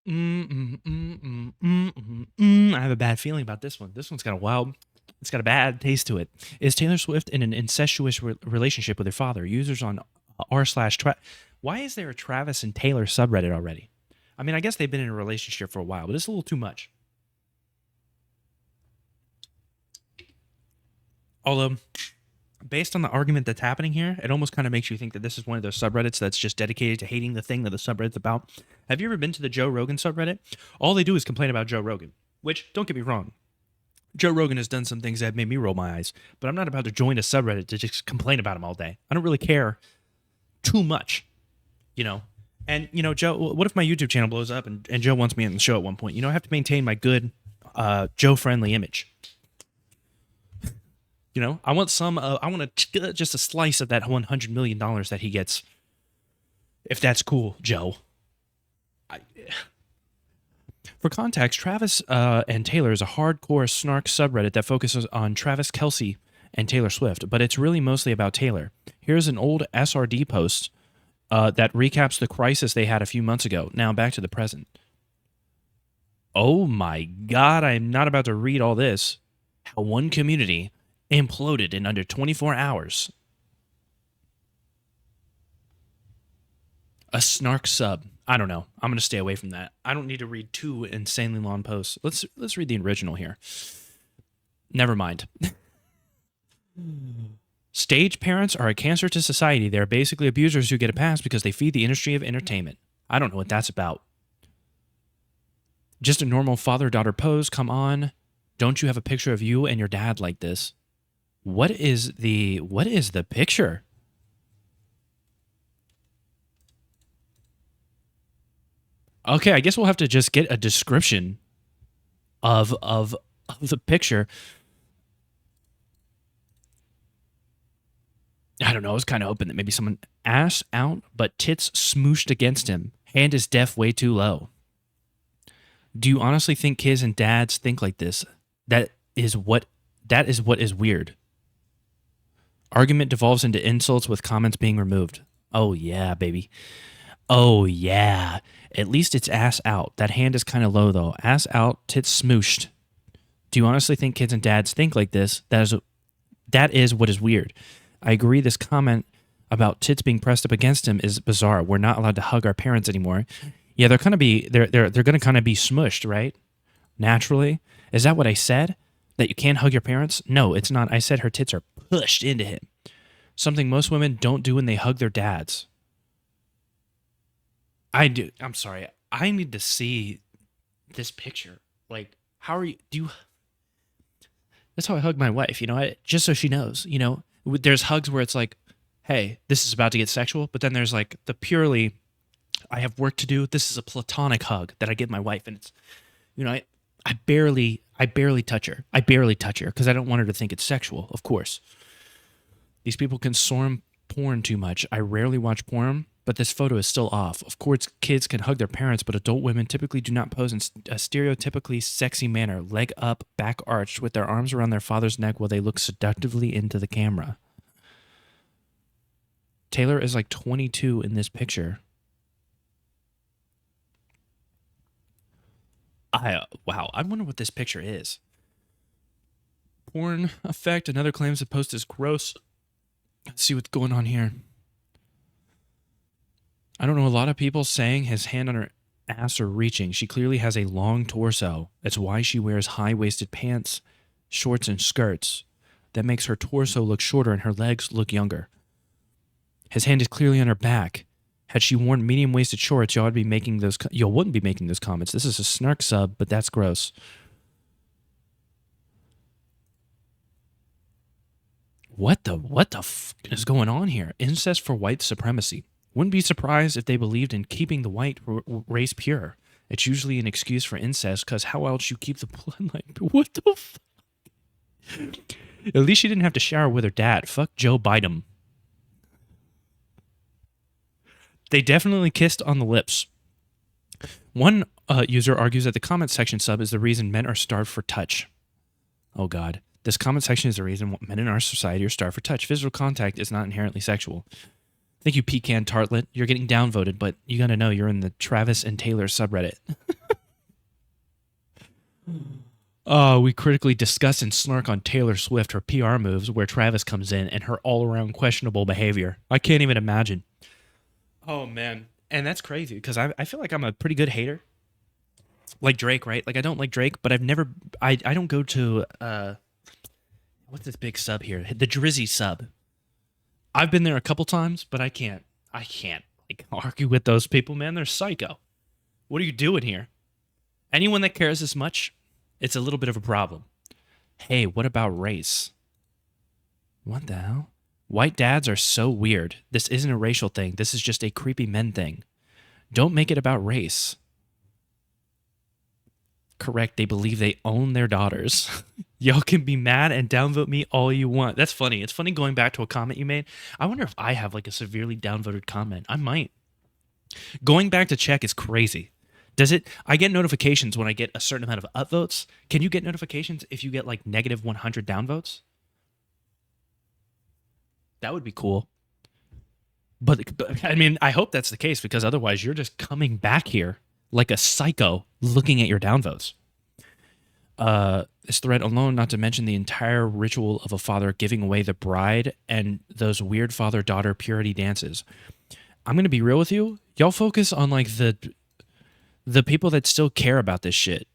I have a bad feeling about this one. This one's got a wild, it's got a bad taste to it. Is Taylor Swift in an incestuous relationship with her father? Users on r slash. Why is there a Travis and Taylor subreddit already? I mean, I guess they've been in a relationship for a while, but it's a little too much. Although, based on the argument that's happening here, it almost kind of makes you think that this is one of those subreddits that's just dedicated to hating the thing that the subreddit's about. Have you ever been to the Joe Rogan subreddit? All they do is complain about Joe Rogan, which, don't get me wrong, Joe Rogan has done some things that have made me roll my eyes, but I'm not about to join a subreddit to just complain about him all day. I don't really care too much, you know? And, Joe, what if my YouTube channel blows up and Joe wants me on the show at one point? I have to maintain my good Joe-friendly image. I want just a slice of that $100 million that he gets. If that's cool, Joe. For context, Travis and Taylor is a hardcore snark subreddit that focuses on Travis Kelce and Taylor Swift, but it's really mostly about Taylor. Here's an old SRD post that recaps the crisis they had a few months ago. Now back to the present. Oh my God, I'm not about to read all this. How one community imploded in under 24 hours. A snark sub. I don't know. I'm going to stay away from that. I don't need to read two insanely long posts. Let's read the original here. Never mind. Stage parents are a cancer to society. They're basically abusers who get a pass because they feed the industry of entertainment. I don't know what that's about. Just a normal father-daughter pose. Come on. Don't you have a picture of you and your dad like this? What is the picture? Okay, I guess we'll have to just get a description of the picture. I don't know. I was kind of hoping that maybe someone ass out, but tits smooshed against him. Hand is def way too low. Do you honestly think kids and dads think like this? That is what is weird. Argument devolves into insults with comments being removed. Oh yeah, baby. Oh yeah. At least it's ass out. That hand is kind of low though. Ass out, tits smooshed. Do you honestly think kids and dads think like this? That is what is weird. I agree this comment about tits being pressed up against him is bizarre. We're not allowed to hug our parents anymore. Yeah, they're gonna be kind of be smushed, right? Naturally. Is that what I said? That you can't hug your parents? No, it's not. I said her tits are pushed into him. Something most women don't do when they hug their dads. I do. I'm sorry. I need to see this picture. Like, how are you? That's how I hug my wife, just so she knows, There's hugs where it's like, hey, this is about to get sexual. But then there's like the purely, I have work to do. This is a platonic hug that I give my wife. And it's, I barely touch her. I barely touch her because I don't want her to think it's sexual, of course. These people consume porn too much. I rarely watch porn, but this photo is still off. Of course, kids can hug their parents, but adult women typically do not pose in a stereotypically sexy manner, leg up, back arched, with their arms around their father's neck while they look seductively into the camera. Taylor is like 22 in this picture. Wow, I wonder what this picture is. Porn effect. Another claims the post is gross. Let's see what's going on here. I don't know. A lot of people saying his hand on her ass are reaching. She clearly has a long torso. That's why she wears high-waisted pants, shorts, and skirts. That makes her torso look shorter and her legs look younger. His hand is clearly on her back. Had she worn medium-waisted shorts, you wouldn't be making those comments. This is a snark sub, but that's gross. What the f is going on here? Incest for white supremacy. Wouldn't be surprised if they believed in keeping the white race pure. It's usually an excuse for incest, because how else you keep the bloodline? What the fuck? At least she didn't have to shower with her dad. Fuck Joe Biden. They definitely kissed on the lips. One user argues that the comment section sub is the reason men are starved for touch. Oh God. This comment section is the reason men in our society are starved for touch. Physical contact is not inherently sexual. Thank you, Pecan Tartlet. You're getting downvoted, but you gotta know you're in the Travis and Taylor subreddit. Oh, we critically discuss and snark on Taylor Swift, her PR moves, where Travis comes in, and her all around questionable behavior. I can't even imagine. Oh, man. And that's crazy because I feel like I'm a pretty good hater. Like Drake, right? Like I don't like Drake, but I've never, I don't go to, what's this big sub here? The Drizzy sub. I've been there a couple times, but I can't like argue with those people, man. They're psycho. What are you doing here? Anyone that cares this much, it's a little bit of a problem. Hey, what about race? What the hell? White dads are so weird. This isn't a racial thing. This is just a creepy men thing. Don't make it about race. Correct. They believe they own their daughters. Y'all can be mad and downvote me all you want. That's funny. It's funny going back to a comment you made. I wonder if I have like a severely downvoted comment. I might. Going back to check is crazy. Does it? I get notifications when I get a certain amount of upvotes. Can you get notifications if you get like negative 100 downvotes? That would be cool. But I mean, I hope that's the case because otherwise you're just coming back here like a psycho looking at your downvotes. This thread alone, not to mention the entire ritual of a father giving away the bride and those weird father-daughter purity dances. I'm gonna be real with you. Y'all focus on like the people that still care about this shit.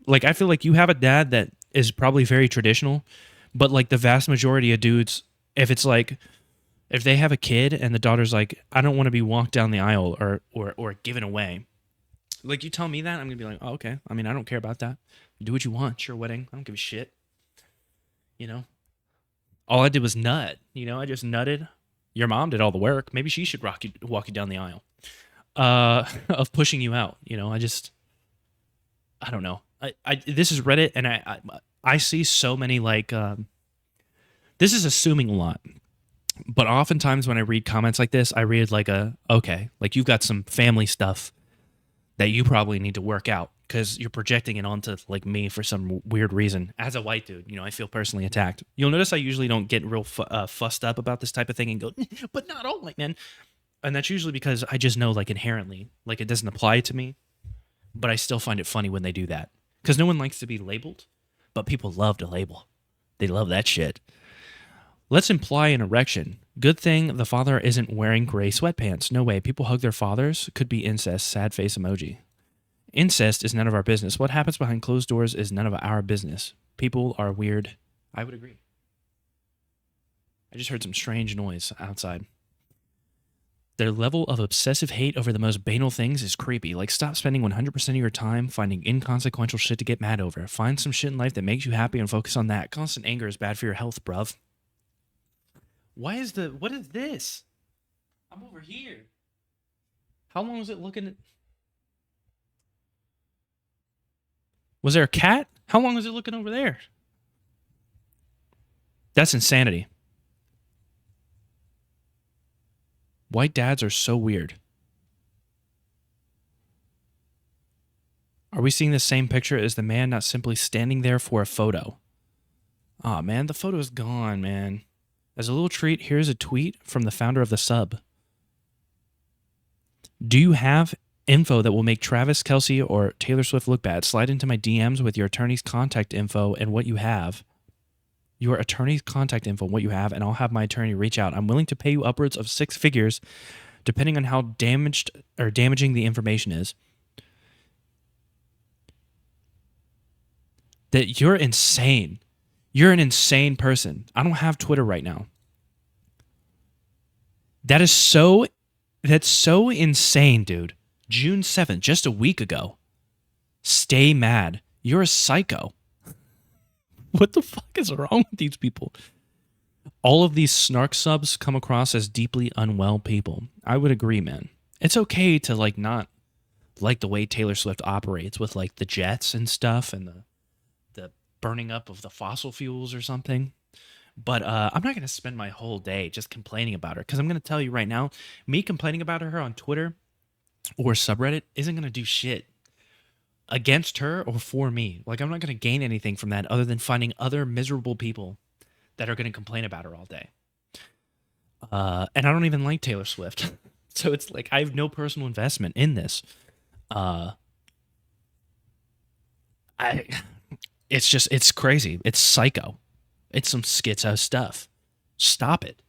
Like I feel like you have a dad that is probably very traditional, but like the vast majority of dudes, if it's like if they have a kid and the daughter's like, I don't want to be walked down the aisle or given away. Like you tell me that, I'm gonna be like, oh, okay. I mean, I don't care about that. Do what you want. It's your wedding. I don't give a shit. You know, all I did was nut. You know, I just nutted. Your mom did all the work. Maybe she should walk you down the aisle. Of pushing you out. You know, I don't know. This is Reddit, and I see so many like this is assuming a lot. But oftentimes when I read comments like this, I read like okay, like you've got some family stuff that you probably need to work out because you're projecting it onto like me for some weird reason. As a white dude, you know, I feel personally attacked. You'll notice I usually don't get real fussed up about this type of thing and go, but not all white men. And that's usually because I just know like inherently, like it doesn't apply to me, but I still find it funny when they do that because no one likes to be labeled, but people love to label. They love that shit. Let's imply an erection. Good thing the father isn't wearing gray sweatpants. No way. People hug their fathers. Could be incest. Sad face emoji. Incest is none of our business. What happens behind closed doors is none of our business. People are weird. I would agree. I just heard some strange noise outside. Their level of obsessive hate over the most banal things is creepy. Like, stop spending 100% of your time finding inconsequential shit to get mad over. Find some shit in life that makes you happy and focus on that. Constant anger is bad for your health, bruv. What is this? I'm over here. How long was it looking at? Was there a cat? How long was it looking over there? That's insanity. White dads are so weird. Are we seeing the same picture as the man not simply standing there for a photo? Aw, man, the photo is gone, man. As a little treat, here's a tweet from the founder of the sub. Do you have info that will make Travis Kelce or Taylor Swift look bad? Slide into my DMs with your attorney's contact info and what you have. Your attorney's contact info, what you have, and I'll have my attorney reach out. I'm willing to pay you upwards of 6 figures, depending on how damaged or damaging the information is. That you're insane. You're an insane person. I don't have Twitter right now. That's so insane, dude. June 7th, just a week ago. Stay mad. You're a psycho. What the fuck is wrong with these people? All of these snark subs come across as deeply unwell people. I would agree, man. It's okay to like not like the way Taylor Swift operates with like the jets and stuff and the burning up of the fossil fuels or something. But I'm not going to spend my whole day just complaining about her because I'm going to tell you right now, me complaining about her on Twitter or subreddit isn't going to do shit against her or for me. Like, I'm not going to gain anything from that other than finding other miserable people that are going to complain about her all day. And I don't even like Taylor Swift. So it's like I have no personal investment in this. It's crazy. It's psycho. It's some schizo stuff. Stop it.